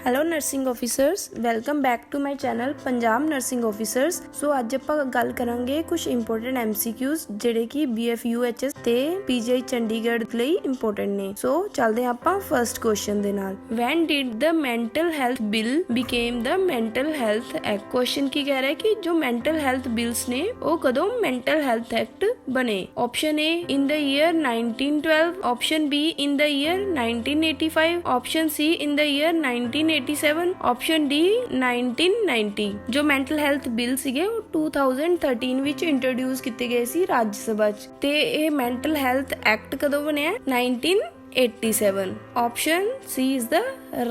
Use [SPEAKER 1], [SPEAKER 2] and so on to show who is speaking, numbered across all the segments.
[SPEAKER 1] Hello nursing officers, welcome back to my channel Punjab nursing officers. So अज आप गल करांगे कुछ इंपोर्टेंट MCQs ਜਿਹੜੇ कि BFUHS ਤੇ PGI ਚੰਡੀਗੜ੍ਹ ਲਈ ਇੰਪੋਰਟੈਂਟ ਨੇ। ਸੋ ਚੱਲਦੇ ਆਪਾਂ ਫਰਸਟ ਕੁਐਸਚਨ ਦੇ ਨਾਲ। When did the mental health bill became the mental health act? Question ਕੀ ਕਹਿ ਰਿਹਾ ਕਿ ਜੋ mental health bills ਨੇ ਉਹ ਕਦੋਂ mental health act ਬਣੇ। Option A in the year 1912, option B in the year 1985, option C in the year 1987, option D 1990। जो ਮੈਂਟਲ ਹੈਲਥ ਬਿੱਲ ਸੀਗੇ ਉਹ 2013 ਵਿੱਚ ਇੰਟਰੋਡਿਊਸ ਕੀਤੇ ਗਏ ਸੀ ਰਾਜ ਸਭਾ 'ਚ ਤੇ ਇਹ ਮੈਂਟਲ ਹੈਲਥ ਐਕਟ ਕਦੋਂ ਬਣਿਆ 1987। Option C is the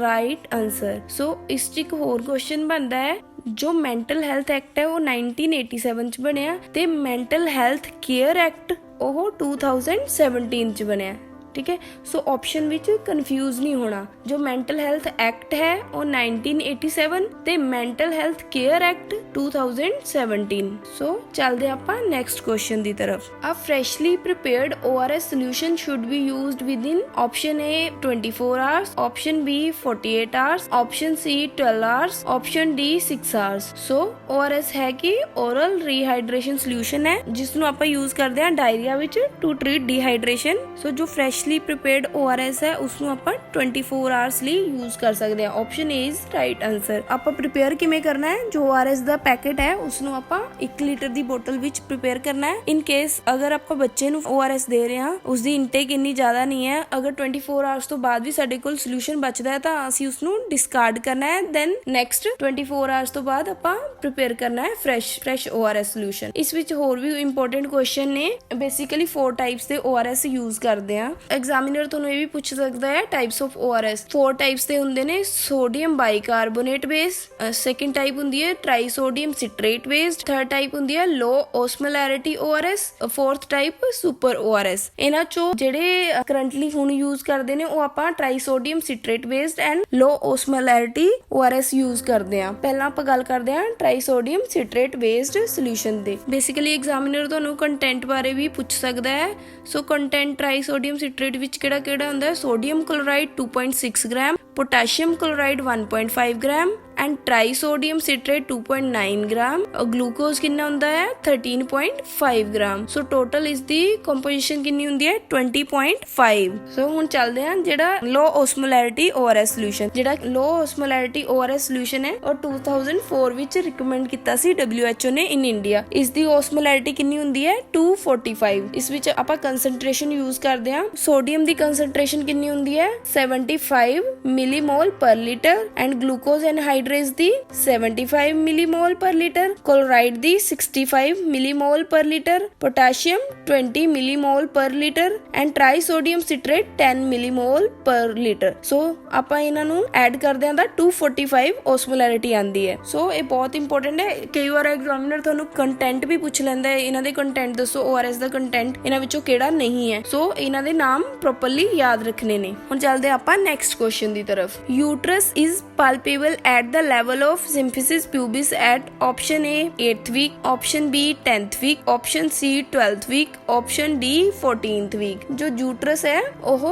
[SPEAKER 1] right answer। सो ਇਸ 'ਚ ਇੱਕ ਹੋਰ ਕੁਐਸਚਨ ਬਣਦਾ ਹੈ ਜੋ ਮੈਂਟਲ ਹੈਲਥ ਐਕਟ ਹੈ ਉਹ 1987 ਚ ਬਣਿਆ ਤੇ ਮੈਂਟਲ ਹੈਲਥ ਕੇਅਰ ਐਕਟ ਉਹ 2017 ਚ ਬਣਿਆ। ठीक है, सो ऑप्शन विच कन्फ्यूज नहीं होना। जो मैंटल हेल्थ एक्ट है वो 1987 ते mental health care act 2017। So चलते आपां नेक्स्ट क्वेश्चन दी तरफ। A freshly prepared ORS solution should be used within option A 24 hours, option B 48 hours, option C 12 hours, option D 6 hours. So ORS है कि oral rehydration solution है जिसनों आपां use करते हैं डायरिया विच to treat dehydration. So जो fresh prepared ORS है उसਨੂੰ ਆਪਾਂ 24 ਆਵਰਸ ਲਈ ਯੂਜ਼ ਕਰ ਸਕਦੇ ਹਾਂ। Option A is right answer. ਆਪਾਂ ਪ੍ਰਿਪੇਅਰ ਕਿਵੇਂ ਕਰਨਾ ਹੈ, ਜੋ ORS ਦਾ ਪੈਕੇਟ ਹੈ ਉਸਨੂੰ ਆਪਾਂ 1 ਲੀਟਰ ਦੀ ਬੋਤਲ ਵਿੱਚ ਪ੍ਰਿਪੇਅਰ ਕਰਨਾ ਹੈ। ਇਨ ਕੇਸ ਅਗਰ ਆਪਾਂ ਬੱਚੇ ਨੂੰ ORS ਦੇ ਰਹੇ ਹਾਂ ਉਸਦੀ ਇਨਟੇਕ ਇੰਨੀ ਜ਼ਿਆਦਾ ਨਹੀਂ ਹੈ, ਅਗਰ 24 ਆਵਰਸ ਤੋਂ ਬਾਅਦ ਵੀ ਸਾਡੇ ਕੋਲ ਸੋਲੂਸ਼ਨ ਬਚਦਾ ਹੈ ਤਾਂ ਅਸੀਂ ਉਸਨੂੰ ਡਿਸਕਾਰਡ ਕਰਨਾ ਹੈ। ਦੈਨ ਨੈਕਸਟ 24 ਆਵਰਸ ਤੋਂ ਬਾਅਦ ਆਪਾਂ ਪ੍ਰਿਪੇਅਰ ਕਰਨਾ ਹੈ ਫਰੈਸ਼ ORS ਸੋਲੂਸ਼ਨ। ਇਸ ਵਿੱਚ ਹੋਰ ਵੀ ਇੰਪੋਰਟੈਂਟ ਕੁਐਸਚਨ ਨੇ। ਬੇਸਿਕਲੀ 4 ਟਾਈਪਸ ਦੇ ORS ਯੂਜ਼ ਕਰਦੇ ਆ। ਐਗਜ਼ਾਮੀਨਰ ਤੁਹਾਨੂੰ ਇਹ ਵੀ ਪੁੱਛ ਸਕਦਾ ਹੈ ਟਾਈਪਸ ਆਫ ORS। 4 ਟਾਈਪਸ ਦੇ ਹੁੰਦੇ ਨੇ। Sodium bicarbonate base, second type ਹੁੰਦੀ ਹੈ tri sodium citrate based, third type ਹੁੰਦੀ ਹੈ low osmolarity ORS, fourth type super ORS। ਇਹਨਾਂ ਚੋਂ ਜਿਹੜੇ ਕਰੰਟਲੀ ਹੁਣ ਯੂਜ਼ ਕਰਦੇ ਨੇ ਉਹ ਆਪਾਂ tri sodium citrate based and low osmolarity ORS use ਕਰਦੇ ਆ। ਪਹਿਲਾਂ ਆਪਾਂ ਗੱਲ ਕਰਦੇ ਆ tri sodium citrate based solution ਦੇ। ਬੇਸਿਕਲੀ ਐਗਜ਼ਾਮੀਨਰ ਤੁਹਾਨੂੰ ਕੰਟੈਂਟ ਬਾਰੇ ਵੀ ਪੁੱਛ ਸਕਦਾ ਹੈ। So content tri sodium citrate ਵਿੱਚ ਕਿਹੜਾ ਹੁੰਦਾ? Sodium chloride 2.6 gram, potassium chloride 1.5 gram and trisodium citrate 2.9 gram. Glucose कितना होता है 13.5 ग्राम। सो टोटल इसकी कंपोजिशन कितनी होती है 20.5। सो हुण चलते हैं जेड़ा लो ओस्मोलैरिटी ORS सॉल्यूशन। जेड़ा लो ओस्मोलैरिटी ORS सॉल्यूशन है और 2004 विच रिकमेंड किया सी WHO ने इन इंडिया। इसकी ओस्मोलैरिटी कितनी होती है 245। इस विच आपां कंसनट्रेशन यूज करते हैं। सोडियम की कंसनट्रेशन कितनी होती है 75 मिलीमोल पर litre and glucose anhydrase the 75 millimole पर लीटर, क्लोराइड दी 65 मिलीमोल पर लीटर, पोटेशियम 20 मिलीमोल पर litre and trisodium citrate 10 millimole पर लीटर। सो ਆਪਾਂ ਇਹਨਾਂ ਨੂੰ ਐਡ ਕਰਦੇ ਆਂ ਤਾਂ 245 ਓਸਮੋਲੈਰਿਟੀ ਆਂਦੀ ਹੈ। ਸੋ ਇਹ ਬਹੁਤ ਇੰਪੋਰਟੈਂਟ ਹੈ। ਕਈ ਵਾਰ ਐਗਜ਼ਾਮੀਨਰ ਤੁਹਾਨੂੰ ਕੰਟੈਂਟ ਵੀ ਪੁੱਛ ਲੈਂਦਾ ਹੈ, ਇਹਨਾਂ ਦੇ ਕੰਟੈਂਟ ਦੱਸੋ ORS ਦਾ ਕੰਟੈਂਟ ਇਹਨਾਂ ਵਿੱਚੋਂ ਕਿਹੜਾ ਨਹੀਂ ਹੈ। ਸੋ ਇਹਨਾਂ ਦੇ ਨਾਮ ਪ੍ਰੋਪਰਲੀ ਯਾਦ ਰੱਖਣੇ ਨੇ। ਹੁਣ ਚੱਲਦੇ ਆਪਾਂ ਨੈਕਸਟ ਕੁਐਸਚਨ ਦੀ ਤਰफ। Uterus is palpable at the level of symphysis pubis at option A 8th week, option B 10th week, option C 12th week, option D 14th week। जो यूट्रस है ਉਹ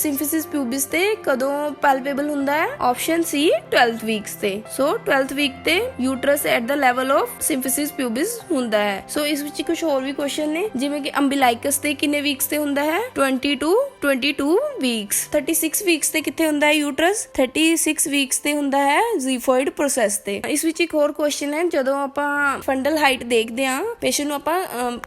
[SPEAKER 1] symphysis pubis ਤੇ ਕਦੋਂ palpable ਹੁੰਦਾ ਹੈ? option C 12th weeks ਤੇ। ਸੋ 12th week ਤੇ uterus at the level of symphysis pubis ਹੁੰਦਾ ਹੈ। ਸੋ ਇਸ ਵਿੱਚ ਕੁਝ ਹੋਰ ਵੀ ਕੁਐਸਚਨ ਨੇ ਜਿਵੇਂ ਕਿ ਅੰਬਿਲਾਈਕਸ ਤੇ ਕਿੰਨੇ ਵੀਕਸ ਤੇ ਹੁੰਦਾ ਹੈ 22 ਵੀਕਸ। 36 ਵੀਕਸ ਤੇ ਕਿੱਥੇ ਹੁੰਦਾ ਹੈ यूट्रस 36 ਵੀਕਸ ਤੇ ਹੁੰਦਾ ਹੈ ਜ਼ੀਫੋਇਡ ਪ੍ਰੋਸੈਸ ਤੇ। ਇਸ ਵਿੱਚ ਇੱਕ ਹੋਰ ਕੁਐਸਚਨ ਹੈ ਜਦੋਂ ਆਪਾਂ ਫੰਡਲ ਹਾਈਟ ਦੇਖਦੇ ਆ ਪੇਸ਼ੈਂਟ ਨੂੰ ਆਪਾਂ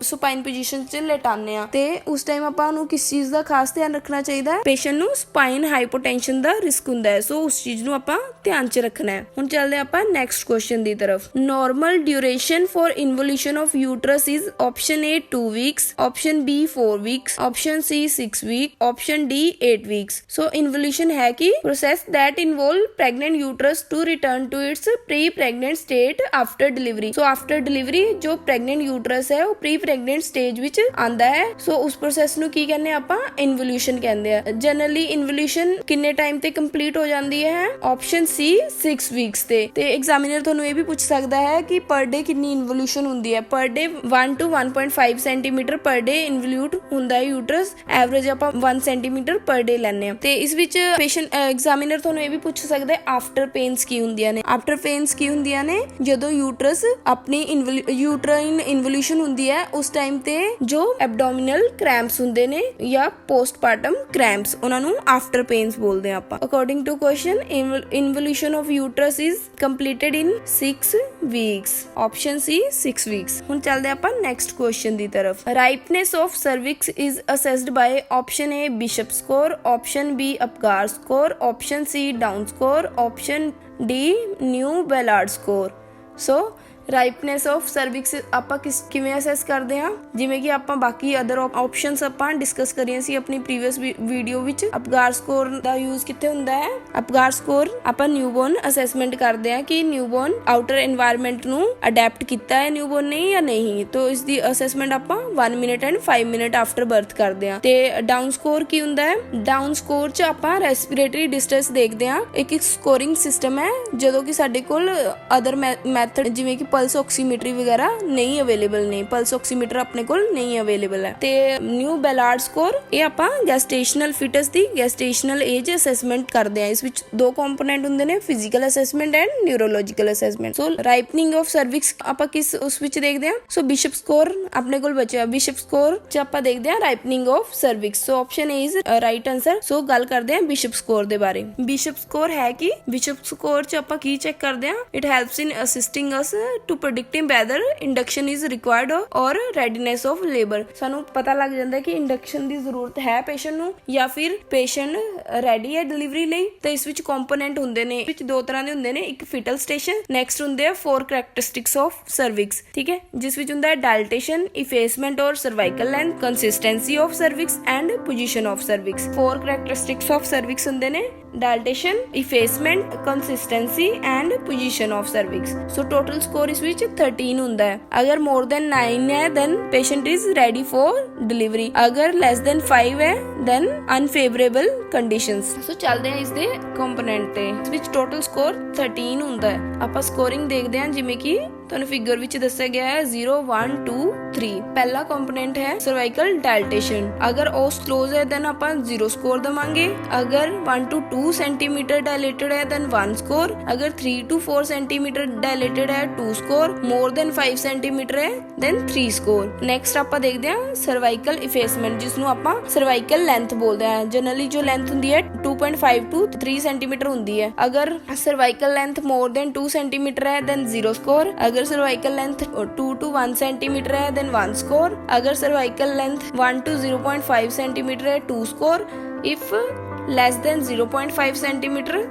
[SPEAKER 1] ਸੁਪਾਈਨ ਪੋਜੀਸ਼ਨ 'ਚ ਲਟਾਉਂਦੇ ਆ ਤੇ ਉਸ ਟਾਈਮ ਆਪਾਂ ਨੂੰ ਕਿਸ ਚੀਜ਼ ਦਾ ਖਾਸ ਧਿਆਨ ਰੱਖਣਾ ਚਾਹੀਦਾ ਹੈ? ਪੇਸ਼ੈਂਟ ਨੂੰ ਸਪਾਈਨ ਹਾਈਪੋਟੈਂਸ਼ਨ ਦਾ ਰਿਸਕ ਹੁੰਦਾ ਹੈ। ਸੋ ਉਸ ਚੀਜ਼ ਨੂੰ ਆਪਾਂ ਧਿਆਨ 'ਚ ਰੱਖਣਾ ਹੈ। ਹੁਣ ਚੱਲਦੇ ਆਪਾਂ ਨੈਕਸਟ ਕੁਐਸਚਨ ਦੀ ਤਰफ। Normal duration for involution of uterus is option A 2 weeks, option B 4 weeks, option C 6 weeks, option D 8 weeks। So involution है कि process that involve pregnant uterus to return to its pre-pregnant state after delivery। so after delivery जो pregnant uterus है वो pre-pregnant stage ਵਿੱਚ ਆਂਦਾ ਹੈ। so ਉਸ process ਨੂੰ ਕੀ ਕਹਿੰਦੇ ਆਪਾਂ involution ਕਹਿੰਦੇ ਆ। generally involution ਕਿੰਨੇ ਟਾਈਮ ਤੇ complete ਹੋ ਜਾਂਦੀ ਹੈ? option C 6 weeks ਤੇ examiner ਤੁਹਾਨੂੰ ਇਹ ਵੀ ਪੁੱਛ ਸਕਦਾ ਹੈ ਕਿ per day ਕਿੰਨੀ involution ਹੁੰਦੀ ਹੈ। per day 1 to 1.5 centimeter per day involute ਹੁੰਦਾ ਹੈ uterus। average ਆਪਾਂ 1 centimeter per day ਲੈਂਦੇ ਆ ਤੇ ਇਸ ਵਿੱਚ patient examiner ਐਗਜ਼ਾਮੀਨਰ ਤੁਹਾਨੂੰ ਇਹ ਵੀ ਪੁੱਛ ਸਕਦਾ ਹੈ ਆਫਟਰ ਪੇਨਸ ਕੀ ਹੁੰਦੀਆਂ ਨੇ। ਆਫਟਰ ਪੇਨਸ ਕੀ ਹੁੰਦੀਆਂ ਨੇ, ਜਦੋਂ ਯੂਟਰਸ ਆਪਣੀ ਯੂਟਰਾਈਨ ਇਨਵੋਲੂਸ਼ਨ ਹੁੰਦੀ ਹੈ ਉਸ ਟਾਈਮ ਤੇ ਜੋ ਐਬਡੋਮੀਨਲ ਕ੍ਰੈਂਪਸ ਹੁੰਦੇ ਨੇ ਜਾਂ ਪੋਸਟਪਾਰਟਮ ਕ੍ਰੈਂਪਸ, ਉਹਨਾਂ ਨੂੰ ਆਫਟਰ ਪੇਨਸ ਬੋਲਦੇ ਆ ਆਪਾਂ। According to question, involution of uterus is completed in 6 weeks. Option C 6 weeks. ਹੁਣ ਚੱਲਦੇ ਆਪਾਂ ਨੈਕਸਟ ਕੁਐਸਚਨ ਦੀ ਤਰਫ। Ripeness of cervix is assessed by option A Bishop score, option B Apgar score, option C Down score, option D new Ballard score. So ripeness of cervix ਆਪਾਂ ਕਿਵੇਂ assess ਕਰਦੇ ਹਾਂ, ਜਿਵੇਂ ਕਿ ਆਪਾਂ ਬਾਕੀ ਅਦਰ ਆਪਸ਼ਨਸ ਆਪਾਂ ਡਿਸਕਸ ਕਰੀਆਂ ਸੀ ਆਪਣੀ ਪ੍ਰੀਵੀਅਸ ਵੀਡੀਓ ਵਿੱਚ। ਅਪਗਾਰ ਸਕੋਰ ਦਾ ਯੂਜ਼ ਕਿੱਥੇ ਹੁੰਦਾ ਹੈ? ਅਪਗਾਰ ਸਕੋਰ ਆਪਾਂ ਨਿਊਬੋਰਨ ਅਸੈਸਮੈਂਟ ਕਰਦੇ ਹਾਂ ਕਿ ਨਿਊਬੋਰਨ ਆਊਟਰ এনवायरमेंट ਨੂੰ ਅਡੈਪਟ ਕੀਤਾ ਹੈ ਨਿਊਬੋਰਨ ਨੇ ਜਾਂ ਨਹੀਂ। ਤਾਂ ਇਸ ਦੀ ਅਸੈਸਮੈਂਟ ਆਪਾਂ 1 minute and 5 minute after birth ਕਰਦੇ ਹਾਂ। ਤੇ ਡਾਊਨ ਸਕੋਰ ਕੀ ਹੁੰਦਾ ਹੈ? ਡਾਊਨ ਸਕੋਰ 'ਚ ਆਪਾਂ ਰੈਸਪੀਰੇਟਰੀ ਡਿਸਟ੍ਰੈਸ ਦੇਖਦੇ ਹਾਂ। ਇੱਕ ਸਕੋਰਿੰਗ ਸਿਸਟਮ ਹੈ ਜਦੋਂ ਕਿ ਸਾਡੇ ਕੋਲ ਅਦਰ ਮੈਥਡ ਜਿਵੇਂ ਕਿ ਪਲਸ ਆਕਸੀਮੀਟਰੀ ਵਗੈਰਾ ਨਹੀਂ ਅਵੇਲੇਬਲ ਨੇ। ਪਲਸ ਆਕਸੀਮੀਟਰ ਆਪਣੇ ਕੋਲ ਨਹੀਂ ਅਵੇਲੇਬਲ ਹੈ। ਤੇ ਨਿਊ ਬੈਲਾਰਡ ਸਕੋਰ ਇਹ ਆਪਾਂ ਗੈਸਟੇਸ਼ਨਲ ਫਿਟਸ ਦੀ ਗੈਸਟੇਸ਼ਨਲ ਏਜ ਅਸੈਸਮੈਂਟ ਕਰਦੇ ਹਾਂ। ਇਸ ਵਿੱਚ ਦੋ ਕੰਪੋਨੈਂਟ ਹੁੰਦੇ ਨੇ, physical assessment and neurological assessment. So ripening of cervix ਆਪਾਂ ਕਿਸ ਉਸ ਵਿੱਚ ਦੇਖਦੇ ਹਾਂ? ਸੋ ਬਿਸ਼ਪ ਸਕੋਰ ਆਪਣੇ ਕੋਲ ਬਚਿਆ। ਬਿਸ਼ਪ ਸਕੋਰ 'ਚ ਆਪਾਂ ਦੇਖਦੇ ਹਾਂ ripening of cervix. So option A is right answer. So ਗੱਲ ਕਰਦੇ ਹਾਂ ਬਿਸ਼ਪ ਸਕੋਰ ਦੇ ਬਾਰੇ। ਬਿਸ਼ਪ ਸਕੋਰ ਹੈ ਕਿ ਬਿਸ਼ਪ ਸਕੋਰ 'ਚ ਆਪਾਂ ਕੀ ਚੈੱਕ ਕਰਦੇ ਹਾਂ? It helps in assisting us to predicting whether induction is required or readiness of labor। ਸਾਨੂੰ ਪਤਾ ਲੱਗ ਜਾਂਦਾ ਹੈ ਕਿ ਇੰਡਕਸ਼ਨ ਦੀ ਜ਼ਰੂਰਤ ਹੈ ਪੇਸ਼ੈਂਟ ਨੂੰ ਜਾਂ ਫਿਰ ਪੇਸ਼ੈਂਟ ਰੈਡੀ ਹੈ ਡਿਲੀਵਰੀ ਲਈ। ਤੇ ਇਸ ਵਿੱਚ ਕੰਪੋਨੈਂਟ ਹੁੰਦੇ ਨੇ, ਵਿੱਚ ਦੋ ਤਰ੍ਹਾਂ ਦੇ ਹੁੰਦੇ ਨੇ, ਇੱਕ ਫਿਟਲ ਸਟੇਸ਼ਨ, ਨੈਕਸਟ ਹੁੰਦੇ ਆ 4 characteristics of cervix। ਠੀਕ ਹੈ, ਜਿਸ ਵਿੱਚ ਹੁੰਦਾ ਹੈ ਡਾਇਲੇਟੇਸ਼ਨ, ਇਫੇਸਮੈਂਟ ਔਰ cervical length, consistency of cervix and position of cervix. 4 characteristics of cervix ਹੁੰਦੇ ਨੇ, dilatation, effacement, consistency and position of cervix। So total score ਇਸ ਵਿੱਚ 13 ਹੁੰਦਾ ਹੈ। ਅਗਰ more than 9 ਹੈ then patient is ready for delivery। ਅਗਰ less than 5 ਹੈ then unfavorable conditions। So ਚੱਲਦੇ ਹਾਂ ਇਸ ਦੇ ਕੰਪੋਨੈਂਟ ਤੇ। ਇਸ ਵਿੱਚ total score 13 ਹੁੰਦਾ ਹੈ। ਆਪਾਂ ਸਕੋਰਿੰਗ ਦੇਖਦੇ ਹਾਂ ਜਿਵੇਂ ਕਿ ਤੁਹਾਨੂੰ ਫਿਗਰ ਵਿੱਚ ਦੱਸਿਆ ਗਿਆ ਹੈ 0 1 2 3। ਪਹਿਲਾ ਕੰਪੋਨੈਂਟ ਹੈ ਸਰਵਾਈਕਲ ਡਾਇਲੇਟੇਸ਼ਨ। ਅਗਰ ਉਸ ਕਲੋਜ਼ ਹੈ then ਆਪਾਂ 0 ਸਕੋਰ ਦਵਾਂਗੇ। ਅਗਰ 1 to 2 ਸੈਂਟੀਮੀਟਰ ਡਾਇਲੇਟਡ ਹੈ then 1 ਸਕੋਰ। ਅਗਰ 3 to 4 ਸੈਂਟੀਮੀਟਰ ਡਾਇਲੇਟਡ ਹੈ 2 ਸਕੋਰ। ਮੋਰ ਦੈਨ 5 ਸੈਂਟੀਮੀਟਰ ਹੈ then 3 ਸਕੋਰ। ਨੈਕਸਟ ਆਪਾਂ ਦੇਖਦੇ ਹਾਂ ਸਰਵਾਈਕਲ ਇਫੇਸਮੈਂਟ, ਜਿਸ ਨੂੰ ਆਪਾਂ ਸਰਵਾਈਕਲ ਲੈਂਥ ਬੋਲਦੇ ਹਾਂ। ਜਨਰਲੀ ਜੋ ਲੈਂਥ ਹੁੰਦੀ ਹੈ 2.5 to 3 ਸੈਂਟੀਮੀਟਰ ਹੁੰਦੀ ਹੈ। ਅਗਰ cervical length more than 2 centimetre ਹੈ then 0 ਸਕੋਰ। ਅਗਰ cervical length 2 to 1 centimeter है then 1 score। अगर cervical length 1 to 0.5 centimeter है 2 score। if less than 0.5 centimeter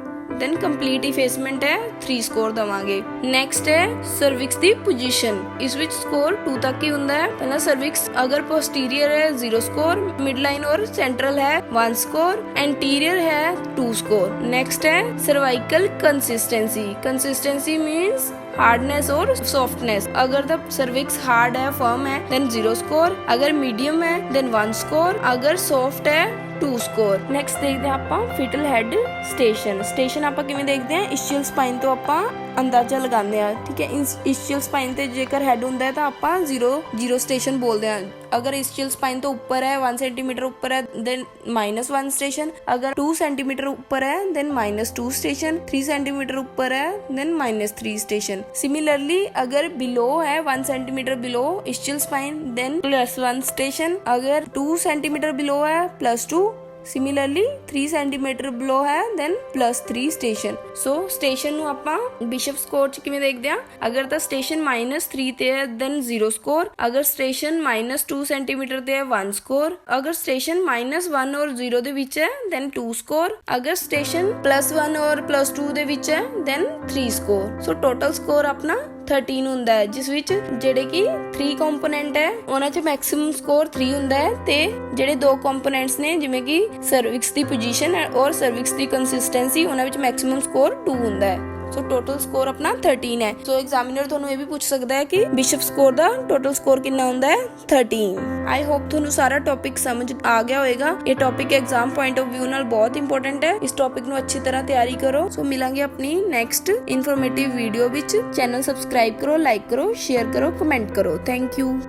[SPEAKER 1] then complete effacement है 3 score ਦਵਾਂਗੇ। नेक्स्ट है cervix ਦੀ पोजीशन। ਇਸ ਵਿੱਚ score 2 तक ही ਹੁੰਦਾ ਹੈ। ਪਹਿਲਾ cervix अगर posterior है 0 score, midline और central है 1 score, anterior है 2 score। नेक्स्ट है cervical consistency। consistency means hardness और सॉफ्टनेस। अगर द सर्विक्स हार्ड है, फर्म है then 0 स्कोर। अगर मीडियम है then 1 स्कोर। अगर सॉफ्ट है 2 ਸਕੋਰ। ਨੈਕਸਟ ਦੇਖਦੇ ਹਾਂ ਆਪਾਂ ਫਿਟਲ ਹੈਡ ਸਟੇਸ਼ਨ। ਸਟੇਸ਼ਨ ਆਪਾਂ ਕਿਵੇਂ ਦੇਖਦੇ ਹਾਂ? ਇਸ਼ੀਅਲ ਸਪਾਈਨ ਤੋਂ ਆਪਾਂ ਅੰਦਾਜ਼ਾ ਲਗਾਉਂਦੇ ਹਾਂ। ਠੀਕ ਹੈ, ਇਸ਼ੀਅਲ ਸਪਾਈਨ ਤੇ ਜੇਕਰ ਹੈਡ ਹੁੰਦਾ ਹੈ ਤਾਂ ਆਪਾਂ 0 ਸਟੇਸ਼ਨ ਬੋਲਦੇ ਹਾਂ। ਅਗਰ ਇਸ਼ੀਅਲ ਸਪਾਈਨ ਤੋਂ ਉੱਪਰ ਹੈ 1 ਸੈਂਟੀਮੀਟਰ ਉੱਪਰ ਹੈ then -1 ਸਟੇਸ਼ਨ। ਅਗਰ 2 ਸੈਂਟੀਮੀਟਰ ਉੱਪਰ ਹੈ then -2 ਸਟੇਸ਼ਨ। 3 ਸੈਂਟੀਮੀਟਰ ਉੱਪਰ ਹੈ then -3 ਸਟੇਸ਼ਨ। ਸਿਮਿਲਰਲੀ ਅਗਰ ਬਿਲੋ ਹੈ 1 ਸੈਂਟੀਮੀਟਰ ਬਿਲੋ ਇਸ਼ੀਅਲ ਸਪਾइन then +1 ਸਟੇਸ਼ਨ। ਅਗਰ 2 ਸੈਂਟੀਮੀਟਰ ਬਿਲੋ ਹੈ +2। ਸਿਮਿਲਰਲੀ 3 ਸੈਂਟੀਮੀਟਰ ਬਿਲੋ ਹੈ then +3 ਸਟੇਸ਼ਨ। ਸੋ ਸਟੇਸ਼ਨ ਨੂੰ ਆਪਾਂ ਬਿਸ਼ਪ ਸਕੋਰ ਚ ਕਿਵੇਂ ਦੇਖਦੇ ਹਾਂ? ਅਗਰ ਤਾਂ ਸਟੇਸ਼ਨ -3 ਤੇ ਹੈ then 0 ਸਕੋਰ। ਅਗਰ ਸਟੇਸ਼ਨ -2 ਸੈਂਟੀਮੀਟਰ ਤੇ ਹੈ 1 ਸਕੋਰ। ਅਗਰ ਸਟੇਸ਼ਨ -1 ਔਰ 0 ਦੇ ਵਿੱਚ ਹੈ then 2 ਸਕੋਰ। ਅਗਰ ਸਟੇਸ਼ਨ +1 ਔਰ +2 ਦੇ ਵਿੱਚ ਹੈ then 3 ਸਕੋਰ। ਸੋ ਟੋਟਲ ਸਕੋਰ ਆਪਣਾ 13 ਹੁੰਦਾ ਹੈ, ਜਿਸ ਵਿੱਚ ਜਿਹੜੇ ਕਿ 3 ਕੰਪੋਨੈਂਟ ਹੈ ਉਹਨਾਂ 'ਚ ਮੈਕਸਿਮਮ ਸਕੋਰ 3 ਹੁੰਦਾ ਹੈ ਤੇ ਜਿਹੜੇ 2 ਕੰਪੋਨੈਂਟਸ ਨੇ ਜਿਵੇਂ ਕਿ ਸਰਵਿਕਸ ਦੀ ਪੋਜੀਸ਼ਨ ਔਰ ਸਰਵਿਕਸ ਦੀ ਕੰਸਿਸਟੈਂਸੀ ਉਹਨਾਂ ਵਿੱਚ ਮੈਕਸਿਮਮ ਸਕੋਰ 2 ਹੁੰਦਾ ਹੈ। ਸੋ ਟੋਟਲ ਸਕੋਰ ਆਪਣਾ 13 ਹੈ। ਸੋ ਐਗਜ਼ਾਮੀਨਰ ਤੁਹਾਨੂੰ ਇਹ ਵੀ ਪੁੱਛ ਸਕਦਾ ਹੈ ਕਿ ਬਿਸ਼ਪ ਸਕੋਰ ਦਾ ਟੋਟਲ ਸਕੋਰ ਕਿੰਨਾ ਹੁੰਦਾ ਹੈ? 13। ਆਈ ਹੋਪ ਤੁਹਾਨੂੰ ਸਾਰਾ ਟੌਪਿਕ ਸਮਝ ਆ ਗਿਆ ਹੋਵੇਗਾ। ਇਹ topic exam point of view ਨਾਲ ਬਹੁਤ ਇੰਪੋਰਟੈਂਟ ਹੈ। ਇਸ ਟੌਪਿਕ ਨੂੰ ਅੱਛੀ ਤਰ੍ਹਾਂ ਤਿਆਰੀ ਕਰੋ। ਸੋ ਮਿਲਾਂਗੇ ਆਪਣੀ ਨੈਕਸਟ ਇਨਫੋਰਮੇਟਿਵ ਵੀਡੀਓ ਵਿੱਚ। ਚੈਨਲ ਸਬਸਕ੍ਰਾਈਬ ਕਰੋ, ਲਾਈਕ ਕਰੋ, ਸ਼ੇਅਰ ਕਰੋ, ਕਮੈਂਟ ਕਰੋ। Thank you.